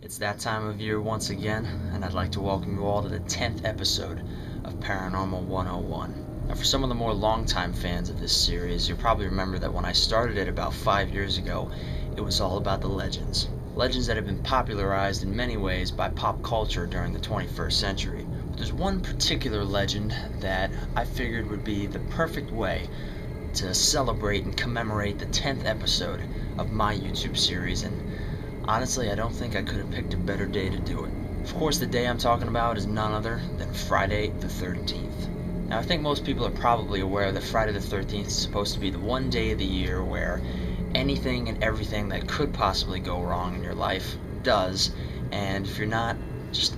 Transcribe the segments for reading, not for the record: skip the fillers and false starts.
It's that time of year once again, and I'd like to welcome you all to the 10th episode of Paranormal 101. Now, for some of the more longtime fans of this series, you'll probably remember that when I started it about 5 years ago, it was all about the legends. Legends that have been popularized in many ways by pop culture during the 21st century. But there's one particular legend that I figured would be the perfect way to celebrate and commemorate the 10th episode of my YouTube series, and honestly, I don't think I could have picked a better day to do it. Of course, the day I'm talking about is none other than Friday the 13th. Now, I think most people are probably aware that Friday the 13th is supposed to be the one day of the year where anything and everything that could possibly go wrong in your life does, and if you're not just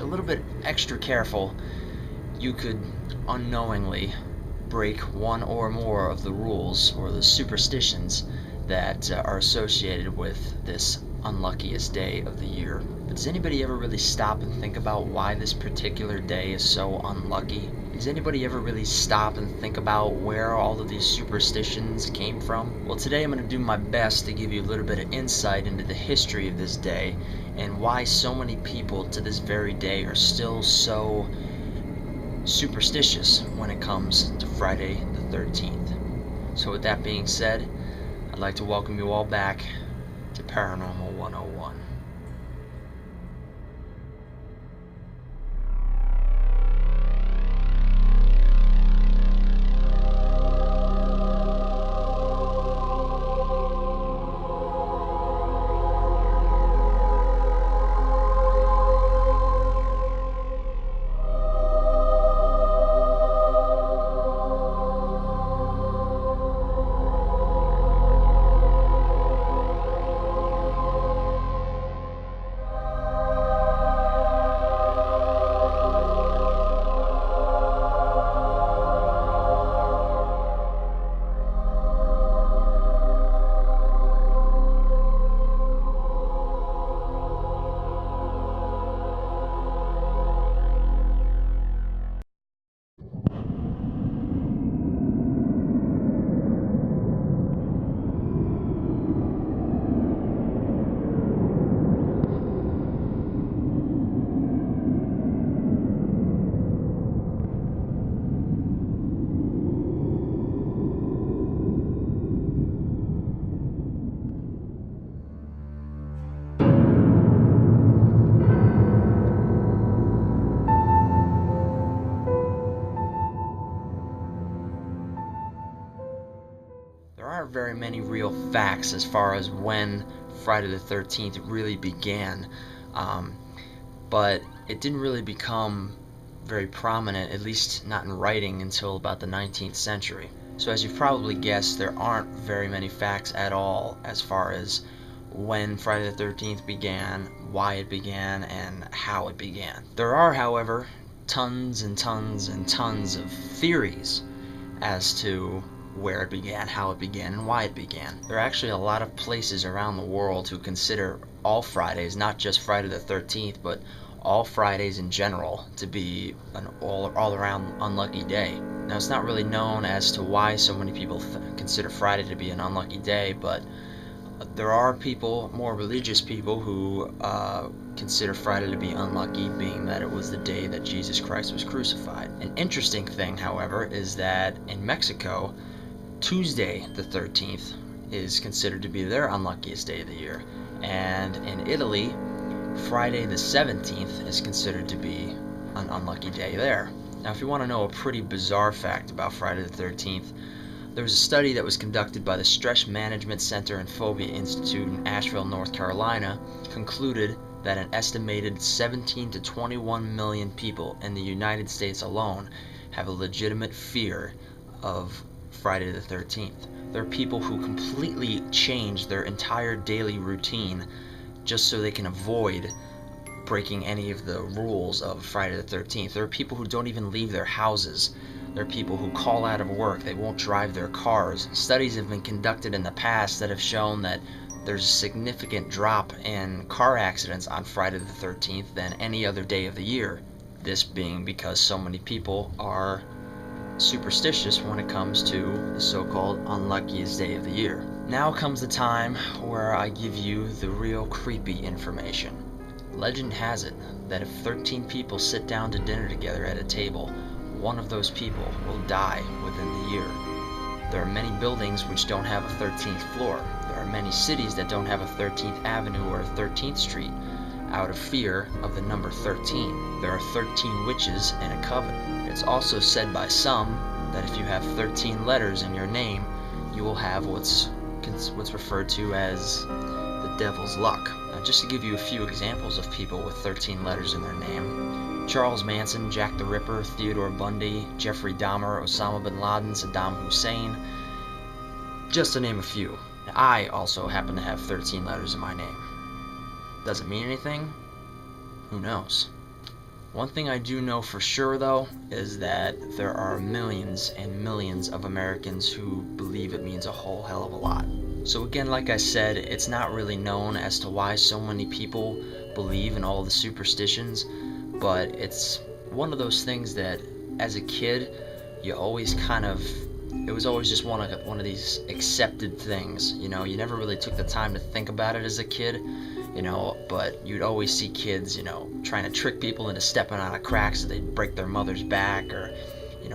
a little bit extra careful, you could unknowingly break one or more of the rules or the superstitions that are associated with this unluckiest day of the year. But does anybody ever really stop and think about why this particular day is so unlucky? Does anybody ever really stop and think about where all of these superstitions came from? Well, today I'm going to do my best to give you a little bit of insight into the history of this day and why so many people to this very day are still so superstitious when it comes to Friday the 13th. So with that being said, I'd like to welcome you all back to Paranormal 101. There aren't very many real facts as far as when Friday the 13th really began, um, but it didn't really become very prominent, at least not in writing, until about the 19th century. So as you've probably guessed, there aren't very many facts at all as far as when Friday the 13th began, why it began, and how it began. There are, however, tons and tons and tons of theories as to where it began, how it began, and why it began. There are actually a lot of places around the world who consider all Fridays, not just Friday the 13th, but all Fridays in general, to be an all-around unlucky day. Now, it's not really known as to why so many people consider Friday to be an unlucky day, but there are people, more religious people, who consider Friday to be unlucky, being that it was the day that Jesus Christ was crucified. An interesting thing, however, is that in Mexico, Tuesday the 13th is considered to be their unluckiest day of the year, and in Italy, Friday the 17th is considered to be an unlucky day there. Now, if you want to know a pretty bizarre fact about Friday the 13th, there was a study that was conducted by the Stress Management Center and Phobia Institute in Asheville, North Carolina, concluded that an estimated 17 to 21 million people in the United States alone have a legitimate fear of Friday the 13th. There are people who completely change their entire daily routine just so they can avoid breaking any of the rules of Friday the 13th. There are people who don't even leave their houses. There are people who call out of work. They won't drive their cars. Studies have been conducted in the past that have shown that there's a significant drop in car accidents on Friday the 13th than any other day of the year. This being because so many people are superstitious when it comes to the so-called unluckiest day of the year. Now comes the time where I give you the real creepy information. Legend has it that if 13 people sit down to dinner together at a table, one of those people will die within the year. There are many buildings which don't have a 13th floor. There are many cities that don't have a 13th Avenue or a 13th Street, out of fear of the number 13. There are 13 witches in a coven. It's also said by some that if you have 13 letters in your name, you will have what's referred to as the devil's luck. Now, just to give you a few examples of people with 13 letters in their name: Charles Manson, Jack the Ripper, Theodore Bundy, Jeffrey Dahmer, Osama bin Laden, Saddam Hussein, just to name a few. I also happen to have 13 letters in my name. Does it mean anything? Who knows? One thing I do know for sure, though, is that there are millions and millions of Americans who believe it means a whole hell of a lot. So again, like I said, it's not really known as to why so many people believe in all the superstitions, but it's one of those things that as a kid, you always it was always just one of these accepted things. You never really took the time to think about it as a kid, but you'd always see kids, trying to trick people into stepping on a crack so they'd break their mother's back, or,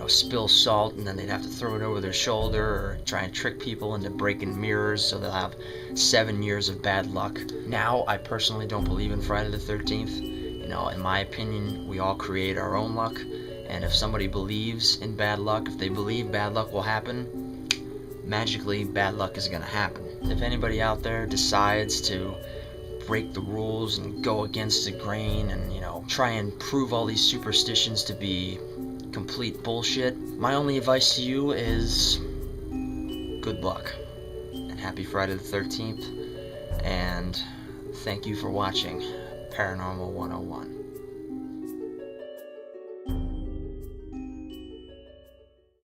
spill salt and then they'd have to throw it over their shoulder, or try and trick people into breaking mirrors so they'll have 7 years of bad luck. Now, I personally don't believe in Friday the 13th. In my opinion, we all create our own luck, and if somebody believes in bad luck, if they believe bad luck will happen, magically bad luck is going to happen. If anybody out there decides to break the rules and go against the grain and, try and prove all these superstitions to be complete bullshit, my only advice to you is good luck and happy Friday the 13th, and thank you for watching Paranormal 101.